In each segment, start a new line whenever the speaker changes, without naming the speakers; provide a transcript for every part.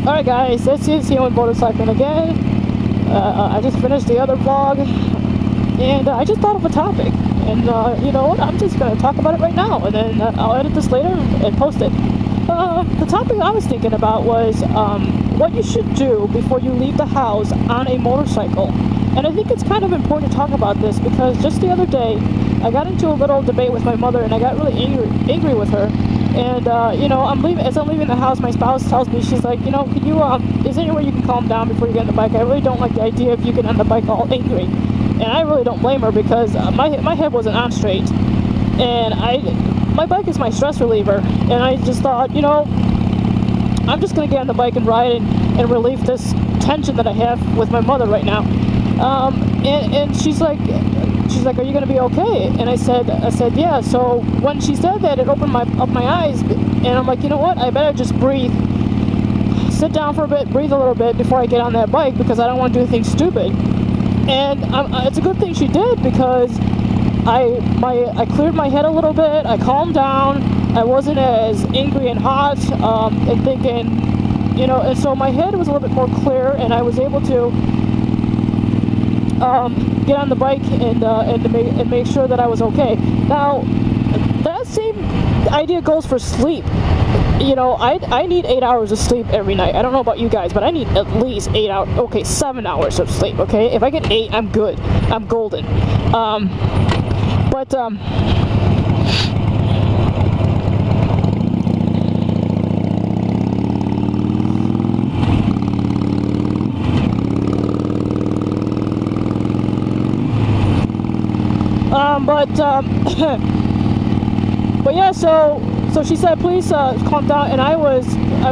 Alright guys, this is here with VotoVLOG again. I just finished the other vlog, and I just thought of a topic. And you know what, I'm just going to talk about it right now, and then I'll edit this later and post it. The topic I was thinking about was what you should do before you leave the house on a motorcycle. And I think it's kind of important to talk about this because just the other day, I got into a little debate with my mother, and I got really angry with her. And you know, as I'm leaving the house, my spouse tells me, she's like, you know, can you is there any way you can calm down before you get on the bike? I really don't like the idea of you getting on the bike all angry. And I really don't blame her because my head wasn't on straight, and my bike is my stress reliever. And I just thought, you know, I'm just gonna get on the bike and ride and relieve this tension that I have with my mother right now. And she's like, are you gonna be okay? And I said, yeah. So when she said that, it opened up my eyes, and I'm like, you know what? I better just breathe, sit down for a bit, breathe a little bit before I get on that bike because I don't want to do anything stupid. And it's a good thing she did because I cleared my head a little bit. I calmed down. I wasn't as angry and hot and thinking, you know. And so my head was a little bit more clear, and I was able to get on the bike and make sure that I was okay. Now, that same idea goes for sleep. You know, I need 8 hours of sleep every night. I don't know about you guys, but I need at least 8 hours. Okay, 7 hours of sleep. Okay, if I get 8, I'm good. I'm golden. But yeah, so she said, please calm down, and I was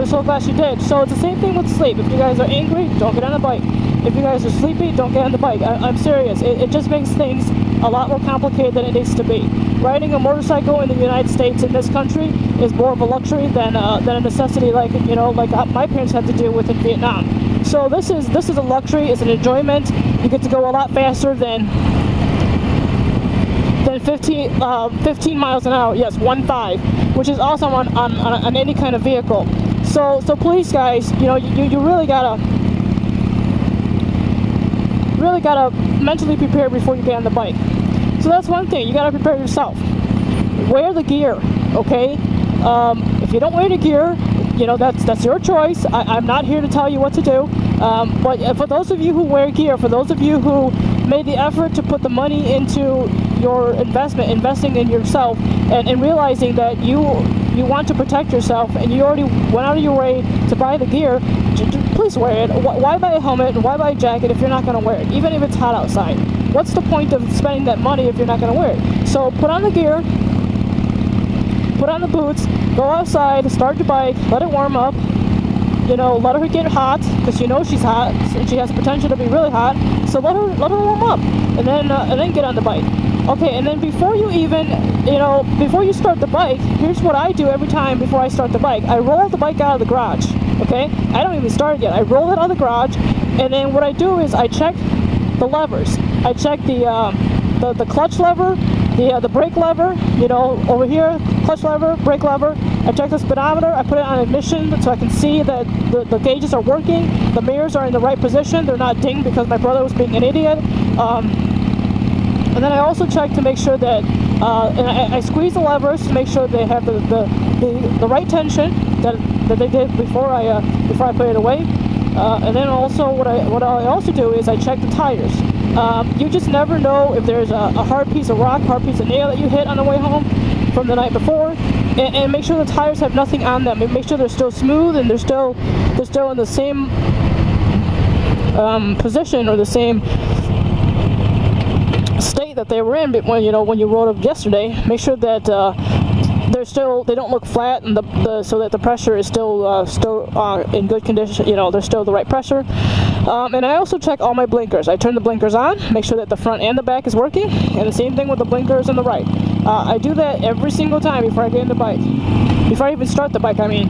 so glad she did. So it's the same thing with sleep. If you guys are angry, don't get on the bike. If you guys are sleepy, don't get on the bike. I'm serious. It just makes things a lot more complicated than it needs to be. Riding a motorcycle in the United States, in this country, is more of a luxury than a necessity, like, you know, like my parents had to deal with in Vietnam. So this is a luxury. It's an enjoyment. You get to go a lot faster than 15 miles an hour. Yes, 15, which is awesome on any kind of vehicle. So please, guys, you know, you really gotta mentally prepare before you get on the bike. So that's one thing. You gotta prepare yourself. Wear the gear, okay? If you don't wear the gear, you know, that's your choice. I'm not here to tell you what to do. But for those of you who wear gear, for those of you who made the effort to put the money into your investing in yourself, and realizing that you want to protect yourself, and you already went out of your way to buy the gear, please wear it. Why buy a helmet and why buy a jacket if you're not going to wear it, even if it's hot outside? What's the point of spending that money if you're not going to wear it? So put on the gear, put on the boots, go outside, start your bike, let it warm up. You know, let her get hot, because you know she's hot. She has potential to be really hot. So let her warm up, and then get on the bike. Okay, and then before you start the bike, here's what I do every time before I start the bike. I roll the bike out of the garage. Okay, I don't even start it yet. I roll it out of the garage, and then what I do is I check the levers. I check the clutch lever, the brake lever. You know, over here, clutch lever, brake lever. I check the speedometer. I put it on ignition so I can see that the gauges are working. The mirrors are in the right position. They're not dinged because my brother was being an idiot. And then I also check to make sure that, and I squeeze the levers to make sure they have the right tension that they did before I put it away. And then also what I also do is I check the tires. You just never know if there's a hard piece of rock, hard piece of nail that you hit on the way home from the night before, and make sure the tires have nothing on them. And make sure they're still smooth and they're still in the same position or the same state that they were in when you rode up yesterday. Make sure that they don't look flat, and so that the pressure is still in good condition. You know, they're still the right pressure. And I also check all my blinkers. I turn the blinkers on, make sure that the front and the back is working, and the same thing with the blinkers on the right. I do that every single time before I get in the bike, before I even start the bike. I mean,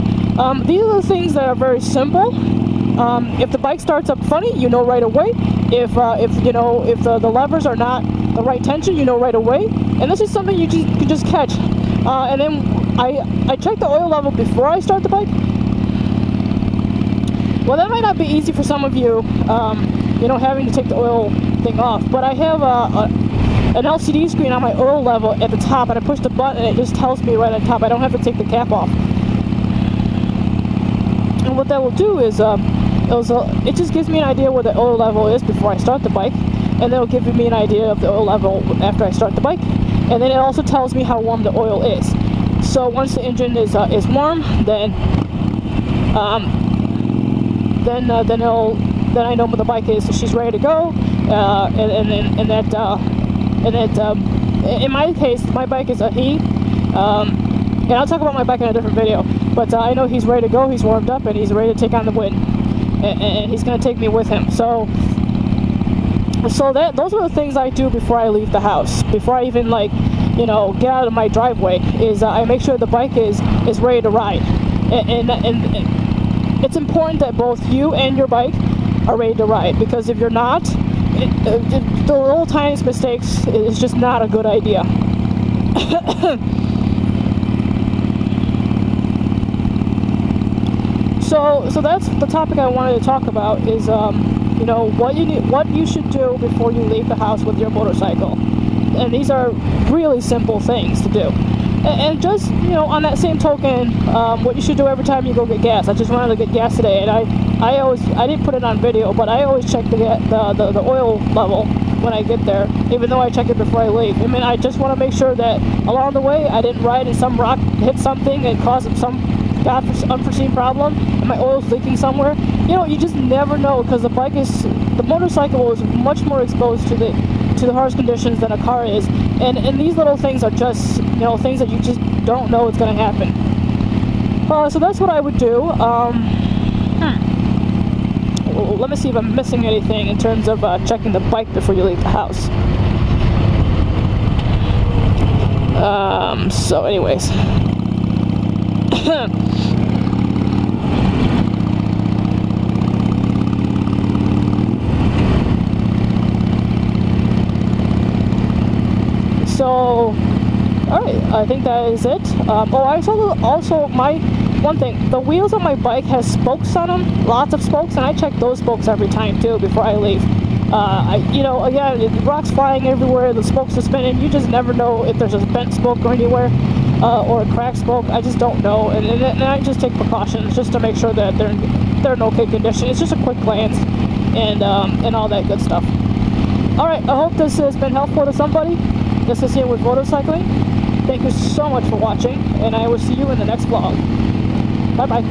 these are the things that are very simple. If the bike starts up funny, you know right away. If the levers are not the right tension, you know right away. And this is something you can just catch. And then I check the oil level before I start the bike. Well, that might not be easy for some of you, you know, having to take the oil thing off, but I have an LCD screen on my oil level at the top, and I push the button and it just tells me right on top. I don't have to take the cap off. And what that will do is it just gives me an idea where the oil level is before I start the bike, and then it'll give me an idea of the oil level after I start the bike, and then it also tells me how warm the oil is. So once the engine is warm, then I know when the bike is, she's ready to go, and in my case, my bike is a he, and I'll talk about my bike in a different video, but I know he's ready to go, he's warmed up, and he's ready to take on the wind, and he's going to take me with him. So those are the things I do before I leave the house, before I even, like, you know, get out of my driveway, is I make sure the bike is ready to ride, and it's important that both you and your bike are ready to ride, because if you're not, the little tiniest mistakes is just not a good idea. So that's the topic I wanted to talk about, is you know, what you should do before you leave the house with your motorcycle. And these are really simple things to do. And just, you know, on that same token, what you should do every time you go get gas. I just wanted to get gas today, and I didn't put it on video, but I always check the oil level when I get there, even though I check it before I leave. I mean, I just want to make sure that along the way I didn't ride and some rock hit something and cause some unforeseen problem, and my oil's leaking somewhere. You know, you just never know, because the motorcycle is much more exposed to the harsh conditions than a car is, and these little things are just, you know, things that you just don't know what's going to happen. So that's what I would do. Let me see if I'm missing anything in terms of checking the bike before you leave the house. So anyways. So, alright, I think that is it. I also my one thing, the wheels on my bike has spokes on them, lots of spokes, and I check those spokes every time too before I leave. You know, again, the rocks flying everywhere, the spokes are spinning, you just never know if there's a bent spoke or anywhere, or a cracked spoke. I just don't know, and I just take precautions just to make sure that they're in okay condition. It's just a quick glance, and all that good stuff. Alright, I hope this has been helpful to somebody. This is here with Motorcycling. Thank you so much for watching, and I will see you in the next vlog. Bye-bye.